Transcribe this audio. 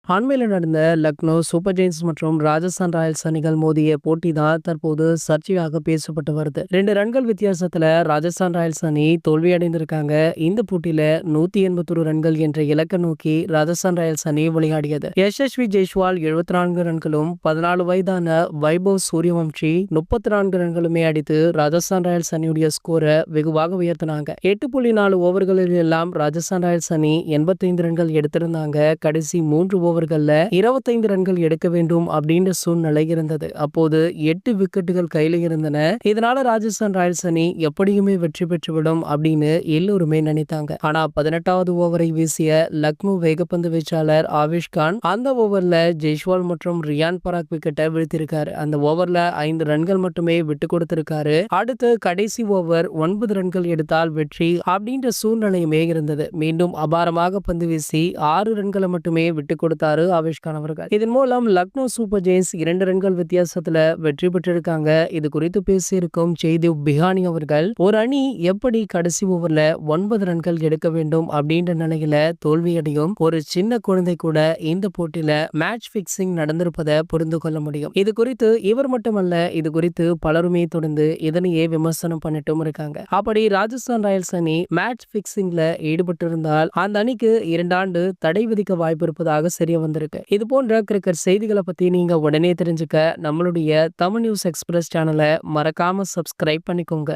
அண்மையில நடந்த Lucknow super Jains மற்றும் ராஜஸ்தான் ராயல்ஸ் அணிகள் மோதிய போட்டி தான் தற்போது சர்ச்சையாக பேசப்பட்டு வருது. 2 ரன்கள் வித்தியாசத்துல ராஜஸ்தான் ராயல்ஸ் அணி தோல்வியடைந்திருக்காங்க. இந்த போட்டியில 181 ரன்கள் என்ற இலக்கை நோக்கி ராஜஸ்தான் ராயல்ஸ் அணி விளையாடியது. யசஸ்வி ஜெய்ஸ்வால் 74 ரன்களும் 14 வயதான வைபவ் சூரியவம்சி 34 ரன்களுமே அடித்து ராஜஸ்தான் ராயல்ஸ் அணியுடைய ஸ்கோரை வெகுவாக உயர்த்தினாங்க. 8.4 ஓவர்களில் எல்லாம் ராஜஸ்தான் ராயல்ஸ் அணி 85 ரன்கள் எடுத்திருந்தாங்க. கடைசி 3 ஓவர்கள்ல 25 ரன்கள் எடுக்க வேண்டும் அப்படின்ற சூழ்நிலை இருந்தது. அப்போது 8 விக்கெட்டுகள் கையில இருந்தன. இதனால ராஜஸ்தான் ராயல்ஸ் அணி எப்படியுமே வெற்றி பெற்றுவிடும் அப்படின்னு எல்லோருமே நினைத்தாங்க. ஆனா 18வது ஓவரை வீசிய லக்னோ வேகப்பந்து வீச்சாளர் ஆவேஷ் கான் அந்த ஓவர்ல ஜெய்ஸ்வால் மற்றும் ரியான் பராக் விக்கெட்டை வீழ்த்திருக்காரு. அந்த ஓவர்ல 5 ரன்கள் மட்டுமே விட்டு கொடுத்திருக்காரு. அடுத்து கடைசி ஓவர் 9 ரன்கள் எடுத்தால் வெற்றி அப்படின்ற சூழ்நிலையுமே இருந்தது. மீண்டும் அபாரமாக பந்து வீசி 6 ரன்களை மட்டுமே விட்டு கொடுத்தாரு ஆவேஷ் கான் அவர்கள். இதன் மூலம் லக்னோ சூப்பர் ஜெயின்ஸ் 2 ரன்கள் வித்தியாசத்துல வெற்றி பெற்றிருக்காங்க. இது குறித்து பேசியிருக்கும் ஜெய்தேவ் பிஹானி அவர்கள், ஒரு அணி எப்படி கடைசி ஓவர்ல 9 ரன்கள் எடுக்க வேண்டும் அப்படின்ற நிலையில தோல்வியடையும் ஒரு சின்ன குழந்தை கூட இந்த போட்டியில மேட்ச் பிக்சிங் நடந்திருப்பதை புரிந்து கொள்ள முடியும். இது குறித்து இவர் மட்டுமல்ல, இது குறித்து பலருமே தொடர்ந்து இதனையே விமர்சனம் பண்ணிட்டும் இருக்காங்க. அப்படி ராஜஸ்தான் ராயல்ஸ் அணி மேட்ச் பிக்சிங்ல ஈடுபட்டு இருந்தால் அந்த அணிக்கு 2 ஆண்டு தடை விதிக்க வாய்ப்பு இருப்பதாக தெரிய வந்திருக்கு. இது போன்ற கிரிக்கெட் செய்திகளை பத்தி நீங்க உடனே தெரிஞ்சுக்க நம்மளுடைய தமிழ் நியூஸ் எக்ஸ்பிரஸ் சேனலை மறக்காம சப்ஸ்கிரைப் பண்ணிக்கோங்க.